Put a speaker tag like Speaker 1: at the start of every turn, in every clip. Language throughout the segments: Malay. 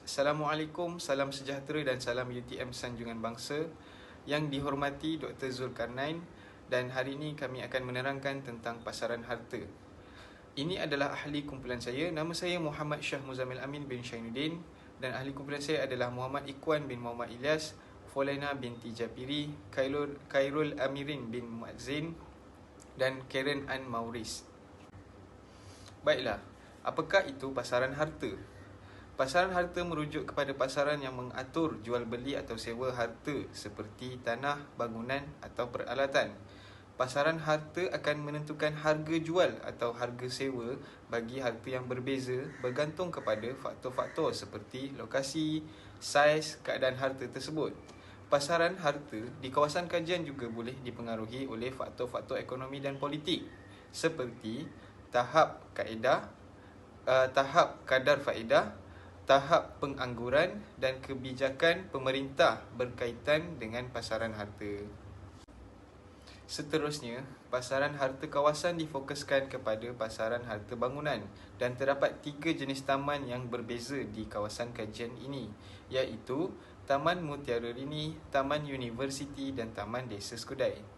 Speaker 1: Assalamualaikum, salam sejahtera dan salam UTM Sanjungan Bangsa. Yang dihormati Dr. Zulkarnain, dan hari ini kami akan menerangkan tentang pasaran harta. Ini adalah ahli kumpulan saya. Nama saya Muhammad Shah Muzamil Amin bin Shainuddin, dan ahli kumpulan saya adalah Muhammad Ikhwan bin Muhammad Ilyas, Folena binti Japiri, Khairul Amirin bin Muazzin dan Karen Ann Mauris. Baiklah, apakah itu pasaran harta? Pasaran harta merujuk kepada pasaran yang mengatur jual beli atau sewa harta seperti tanah, bangunan atau peralatan. Pasaran harta akan menentukan harga jual atau harga sewa bagi harta yang berbeza bergantung kepada faktor-faktor seperti lokasi, saiz, keadaan harta tersebut. Pasaran harta di kawasan kajian juga boleh dipengaruhi oleh faktor-faktor ekonomi dan politik seperti tahap kadar faedah, tahap pengangguran dan kebijakan pemerintah berkaitan dengan pasaran harta. Seterusnya, pasaran harta kawasan difokuskan kepada pasaran harta bangunan, dan terdapat 3 jenis taman yang berbeza di kawasan kajian ini, iaitu Taman Mutiara Rini, Taman Universiti dan Taman Desa Skudai.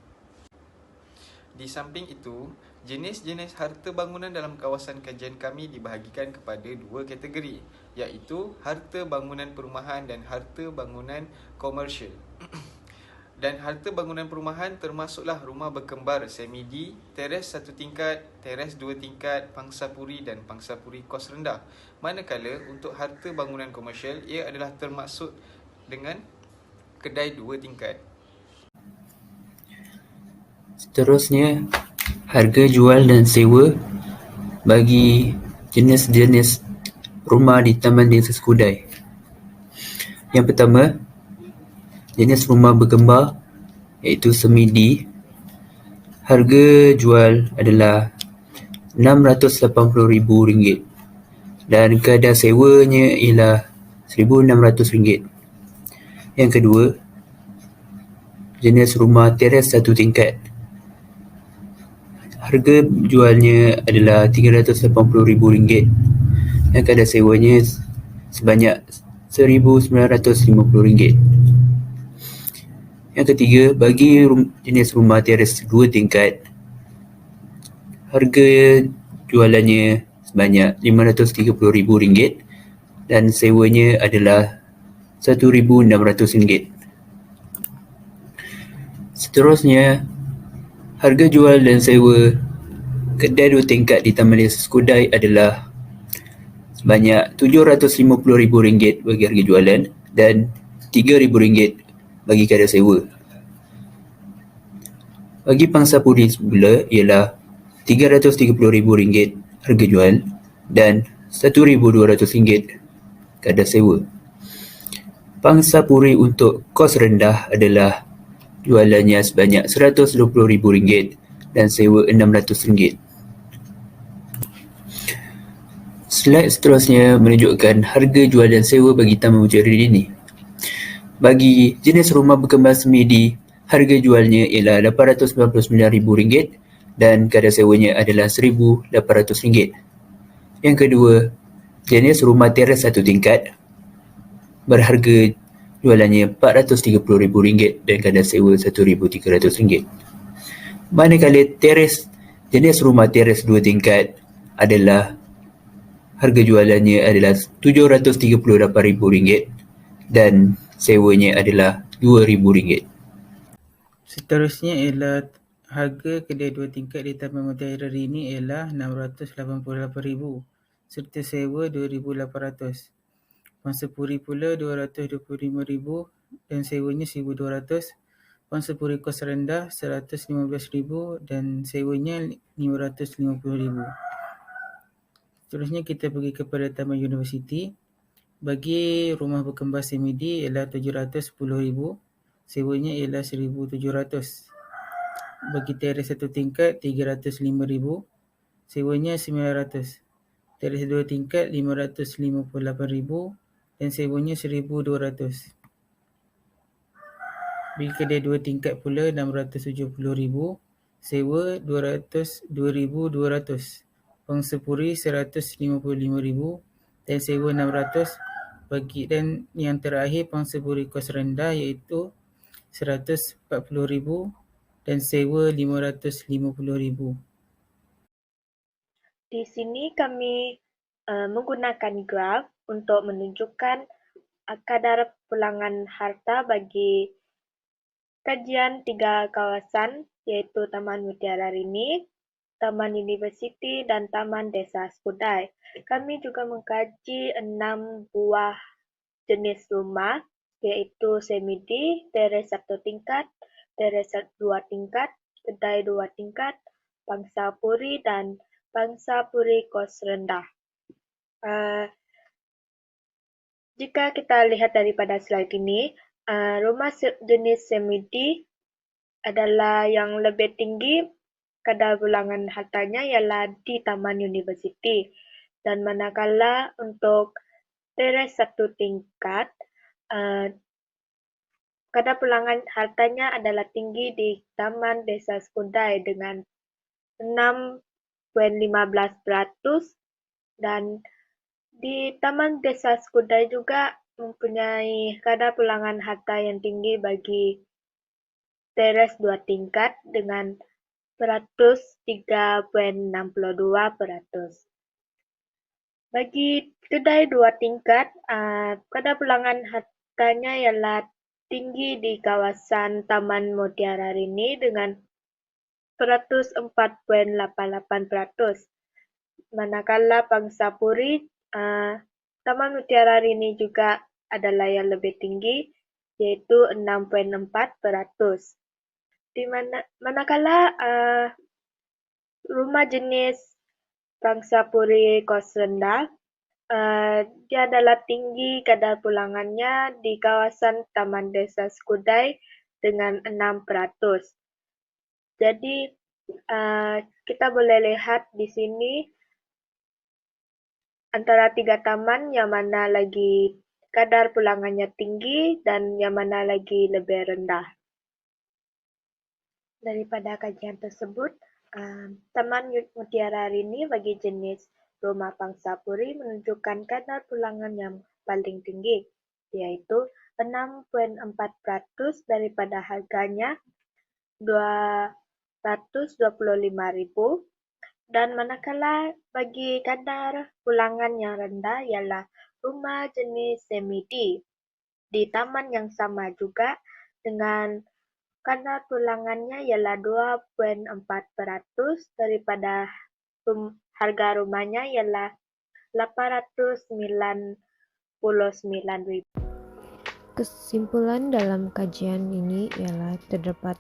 Speaker 1: Di samping itu, jenis-jenis harta bangunan dalam kawasan kajian kami dibahagikan kepada 2 kategori, iaitu harta bangunan perumahan dan harta bangunan komersial. Dan harta bangunan perumahan termasuklah rumah berkembar semi-D, teres 1 tingkat, teres 2 tingkat, pangsapuri dan pangsapuri kos rendah. Manakala untuk harta bangunan komersial, ia adalah termaksud dengan kedai 2 tingkat.
Speaker 2: Seterusnya, harga jual dan sewa bagi jenis-jenis rumah di Taman Desa Skudai. Yang pertama, jenis rumah berkembar iaitu semi-D. Harga jual adalah RM680,000 dan kadar sewanya ialah RM1,600. Yang kedua, jenis rumah teres 1 tingkat. Harga jualnya adalah RM380,000 dan kadar sewanya sebanyak RM1,950. Yang ketiga, bagi jenis rumah teres 2 tingkat, harga jualannya sebanyak RM530,000 dan sewanya adalah RM1,600. Seterusnya, harga jual dan sewa kedai 2 tingkat di Taman Desa Skudai adalah sebanyak RM750,000 bagi harga jualan dan RM3,000 bagi kadar sewa. Bagi pangsapuri semula ialah RM330,000 harga jual dan RM1,200 kadar sewa. Pangsapuri untuk kos rendah adalah jualannya sebanyak RM120,000 dan sewa RM600. Slide seterusnya menunjukkan harga jual dan sewa bagi Taman Mutiara Rini. Bagi jenis rumah berkembar semi-D, harga jualnya ialah RM899,000 dan kadar sewanya adalah RM1,800. Yang kedua, jenis rumah teres 1 tingkat berharga jualannya RM430,000 dan kadar sewa RM1,300. Manakala jenis rumah teres 2 tingkat adalah harga jualannya adalah RM738,000 dan sewanya adalah RM2,000.
Speaker 3: Seterusnya ialah harga kedai 2 tingkat di Taman Mutiara Rini ialah RM688,000 serta sewa RM2,800. Pangsapuri pula RM225,000 dan sewanya RM1,200. Pangsapuri kos rendah RM115,000 dan sewanya RM550,000. Seterusnya kita pergi kepada Taman Universiti. Bagi rumah berkembar semi-D ialah RM710,000, sewanya ialah RM1,700. Bagi teres 1 tingkat RM305,000, sewanya RM900. Teres 2 tingkat RM558,000 dan sewanya RM1,200. Bagi kedai 2 tingkat pula RM670,000, sewa RM2,200. Pangsapuri RM155,000 dan sewa RM600. dan yang terakhir pangsa buri kos rendah iaitu RM140,000 dan sewa RM550,000.
Speaker 4: Di sini kami menggunakan graf untuk menunjukkan kadar pulangan harta bagi kajian 3 kawasan iaitu Taman Mutiara Rini, Taman Universiti dan Taman Desa Skudai. Kami juga mengkaji 6 buah jenis rumah iaitu semidi, teres 1 tingkat, teres 2 tingkat, kedai 2 tingkat, pangsa puri dan pangsa puri kos rendah. Jika kita lihat daripada slide ini, rumah jenis semidi adalah yang lebih tinggi kadar pulangan hartanya ialah di Taman Universiti. Dan manakala untuk teres 1 tingkat, kadar pulangan hartanya adalah tinggi di Taman Desa Skudai dengan 6,15% dan di Taman Desa Skudai juga mempunyai kadar pulangan harta yang tinggi bagi teres 2 tingkat dengan 3,62%. Bagi kedai 2 tingkat, kadar pulangan hartanya ialah tinggi di kawasan Taman Mutiara Rini dengan 104,88%. Manakala pangsa puri, Taman Mutiara Rini juga adalah yang lebih tinggi, yaitu 6,4%. Manakala rumah jenis pangsa puri kos rendah, dia adalah tinggi kadar pulangannya di kawasan Taman Desa Skudai dengan 6%. Jadi kita boleh lihat di sini antara 3 taman yang mana lagi kadar pulangannya tinggi dan yang mana lagi lebih rendah. Daripada kajian tersebut, Taman Mutiara Rini bagi jenis rumah pangsa puri menunjukkan kadar pulangan yang paling tinggi, yaitu 6,4% daripada harganya RM225,000. Dan manakala bagi kadar pulangan yang rendah ialah rumah jenis semidi di taman yang sama juga dengan kadar pulangannya ialah 2,4% daripada harga rumahnya ialah RM899,000.
Speaker 5: Kesimpulan dalam kajian ini ialah terdapat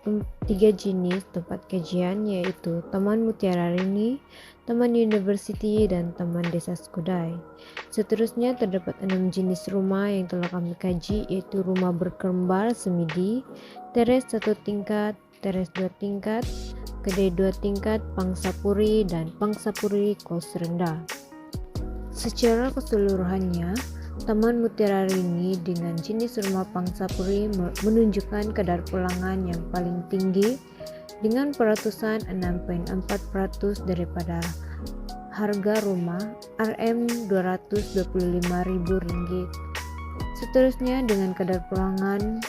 Speaker 5: 3 jenis tempat kajian iaitu Taman Mutiara Rini, Taman Universiti dan Taman Desa Skudai. Seterusnya terdapat 6 jenis rumah yang telah kami kaji iaitu rumah berkembar semidi, teres 1 tingkat, teres 2 tingkat, kedai 2 tingkat, pangsa puri dan pangsa puri kos rendah. Secara keseluruhannya, Taman Mutiara Rini dengan jenis rumah pangsa puri menunjukkan kadar pulangan yang paling tinggi dengan peratusan 6,4% daripada harga rumah RM225,000. Seterusnya dengan kadar pulangan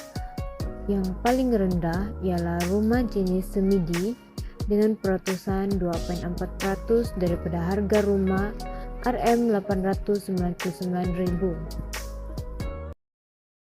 Speaker 5: yang paling rendah ialah rumah jenis semidi dengan peratusan 2,4% daripada harga rumah RM899,000.